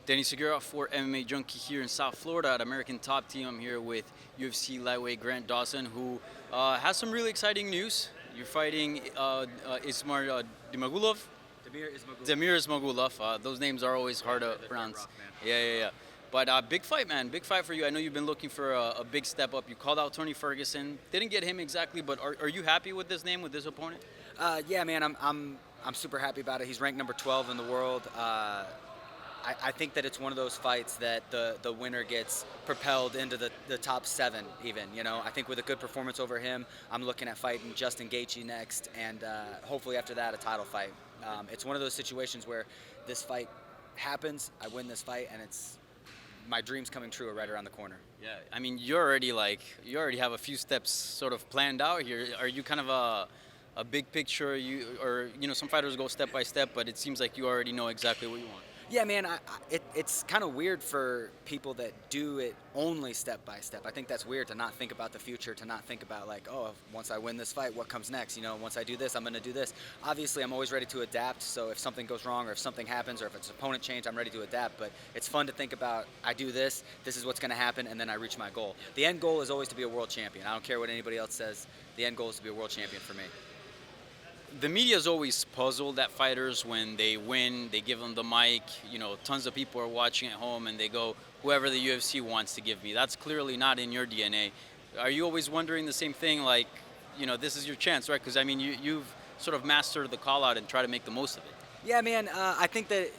Danny Segura for MMA Junkie here in South Florida at American Top Team. I'm here with UFC lightweight Grant Dawson, who has some really exciting news. You're fighting Dimagulov, Damir Ismagulov. Damir Ismagulov. Those names are always hard to pronounce. Rough, man. Yeah. But big fight, man. Big fight for you. I know you've been looking for a big step up. You called out Tony Ferguson. Didn't get him exactly, but are you happy with this name, with this opponent? Yeah, man, I'm super happy about it. He's ranked number 12 in the world. I think that it's one of those fights that the winner gets propelled into the top 7 even, you know. I think with a good performance over him, I'm looking at fighting Justin Gaethje next, and hopefully after that a title fight. It's one of those situations where this fight happens, I win this fight, and it's my dreams coming true are right around the corner. Yeah, I mean, you already have a few steps sort of planned out here. Are you kind of a big picture, or some fighters go step by step, but it seems like you already know exactly what you want? Yeah, man, it's kind of weird for people that do it only step by step. I think that's weird to not think about the future, to not think about like, oh, once I win this fight, what comes next? Once I do this, I'm going to do this. Obviously, I'm always ready to adapt, so if something goes wrong or if something happens or if it's opponent change, I'm ready to adapt. But it's fun to think about, I do this is what's going to happen, and then I reach my goal. The end goal is always to be a world champion. I don't care what anybody else says. The end goal is to be a world champion for me. The media's always puzzled at fighters when they win. They give them the mic. Tons of people are watching at home, and they go, whoever the UFC wants to give me. That's clearly not in your DNA. Are you always wondering the same thing, like, this is your chance, right? Because, I mean, you've sort of mastered the call-out and try to make the most of it. Yeah, man, I think that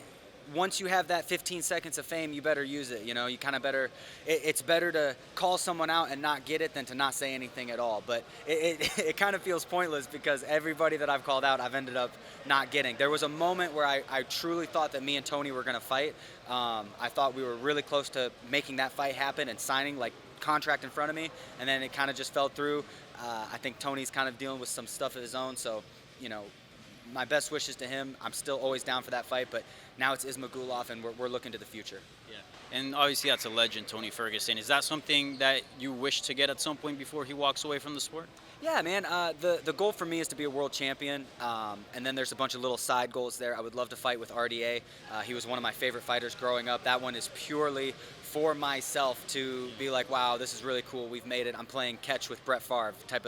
once you have that 15 seconds of fame, you better use it. You kind of better. It's better to call someone out and not get it than to not say anything at all. But it kind of feels pointless because everybody that I've called out, I've ended up not getting. There was a moment where I truly thought that me and Tony were going to fight. I thought we were really close to making that fight happen and signing like contract in front of me, and then it kind of just fell through. I think Tony's kind of dealing with some stuff of his own, so my best wishes to him. I'm still always down for that fight, but now it's Ismagulov, and we're looking to the future. Yeah, and obviously that's a legend, Tony Ferguson. Is that something that you wish to get at some point before he walks away from the sport? Yeah, man. The goal for me is to be a world champion, and then there's a bunch of little side goals there. I would love to fight with RDA. He was one of my favorite fighters growing up. That one is purely for myself to be like, wow, this is really cool. We've made it. I'm playing catch with Brett Favre type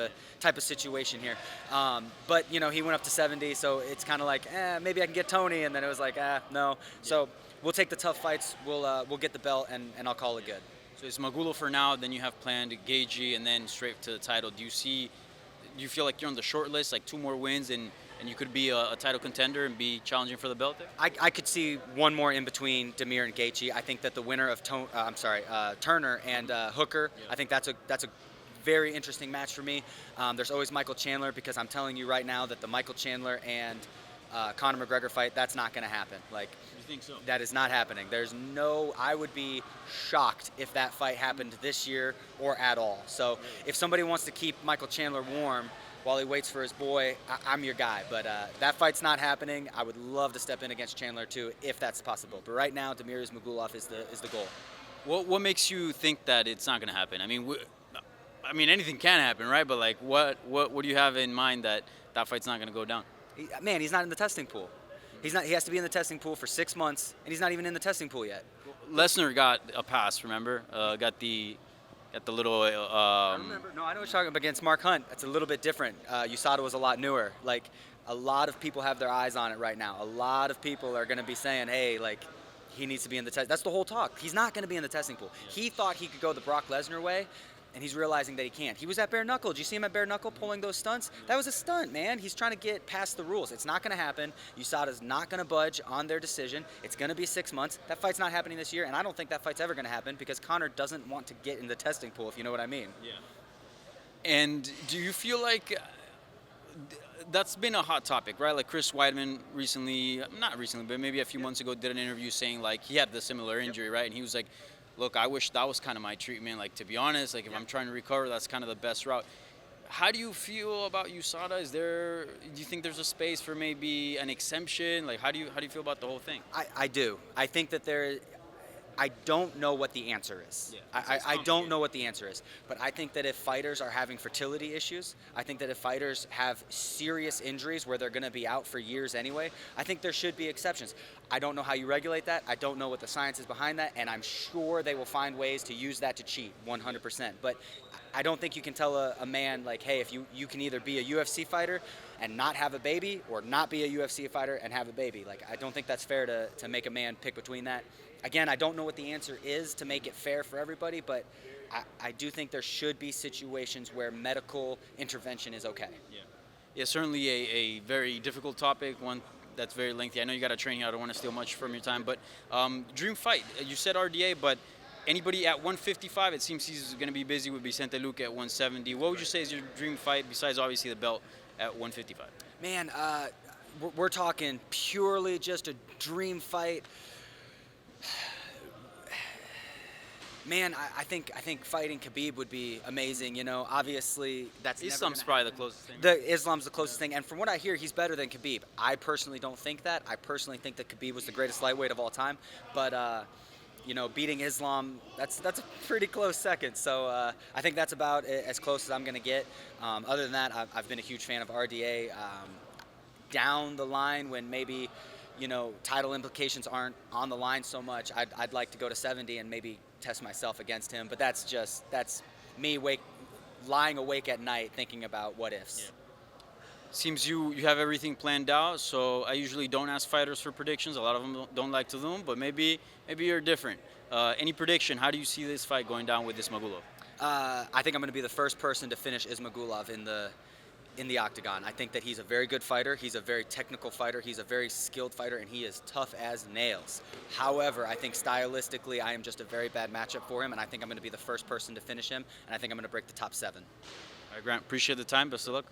of situation here. But he went up to 70, so it's kind of like, maybe I can get Tony, and then it was like, no. So we'll take the tough fights. We'll get the belt, and I'll call it good. So it's Magulov for now, then you have planned Gaethje, and then straight to the title. Do you feel like you're on the short list, like 2 more wins, and you could be a title contender and be challenging for the belt there? I could see one more in between Damir and Gaethje. I think that the winner of Turner and Hooker, I think that's a very interesting match for me. There's always Michael Chandler, because I'm telling you right now that the Michael Chandler and Conor McGregor fight, that's not going to happen. Like, you think so? That is not happening. I would be shocked if that fight happened this year or at all. So if somebody wants to keep Michael Chandler warm while he waits for his boy, I'm your guy. But that fight's not happening. I would love to step in against Chandler too, if that's possible. But right now, Damir Ismagulov is the goal. What makes you think that it's not going to happen? I mean, anything can happen, right? But like, what do you have in mind that fight's not going to go down? Man, he's not in the testing pool. He's not. He has to be in the testing pool for 6 months, and he's not even in the testing pool yet. Lesnar got a pass, remember? Got the little. I remember. No, I know what you're talking about against Mark Hunt. That's a little bit different. USADA was a lot newer. Like, a lot of people have their eyes on it right now. A lot of people are going to be saying, hey, like, he needs to be in the test. That's the whole talk. He's not going to be in the testing pool. Yeah. He thought he could go the Brock Lesnar way, and he's realizing that he can't. He was at bare knuckle. Did you see him at bare knuckle pulling those stunts? That was a stunt, man. He's trying to get past the rules. It's not going to happen. USADA's not going to budge on their decision. It's going to be 6 months. That fight's not happening this year, and I don't think that fight's ever going to happen because Conor doesn't want to get in the testing pool, if you know what I mean. Yeah. And do you feel like that's been a hot topic, right? Like Chris Weidman not recently, but maybe a few months ago, did an interview saying like he had the similar injury, right? And he was like, look, I wish that was kind of my treatment. Like, to be honest, like if I'm trying to recover, that's kind of the best route. How do you feel about USADA? Do you think there's a space for maybe an exemption? Like, how do you feel about the whole thing? I do. I think that I don't know what the answer is. Yeah, I don't know what the answer is. But I think that if fighters are having fertility issues, I think that if fighters have serious injuries where they're going to be out for years anyway, I think there should be exceptions. I don't know how you regulate that. I don't know what the science is behind that. And I'm sure they will find ways to use that to cheat 100%. But I don't think you can tell a man, like, hey, if you can either be a UFC fighter and not have a baby, or not be a UFC fighter and have a baby. Like, I don't think that's fair to make a man pick between that. Again, I don't know what the answer is to make it fair for everybody, but I do think there should be situations where medical intervention is okay. Yeah, certainly a very difficult topic, one that's very lengthy. I know you got to train here. I don't want to steal much from your time, but dream fight. You said RDA, but anybody at 155, it seems he's going to be busy with Vicente Luque at 170. What would you say is your dream fight, besides obviously the belt, at 155? Man, we're talking purely just a dream fight. Man, I think fighting Khabib would be amazing. You know, obviously that's Islam's probably the closest thing. Islam's the closest thing, and from what I hear, he's better than Khabib. I personally don't think that. I personally think that Khabib was the greatest lightweight of all time. But you know, beating Islam, that's a pretty close second. So I think that's about as close as I'm going to get. Other than that, I've been a huge fan of RDA. Down the line, when maybe, you know, title implications aren't on the line so much, I'd like to go to 70 and maybe test myself against him. But that's me lying awake at night thinking about what ifs. Yeah. Seems you have everything planned out, so I usually don't ask fighters for predictions. A lot of them don't like to do them, but maybe you're different. Any prediction? How do you see this fight going down with Ismagulov? I think I'm going to be the first person to finish Ismagulov in the octagon. I think that he's a very good fighter. He's a very technical fighter. He's a very skilled fighter, and he is tough as nails. However, I think stylistically, I am just a very bad matchup for him, and I think I'm going to be the first person to finish him, and I think I'm going to break the top 7. All right, Grant, appreciate the time. Best of luck.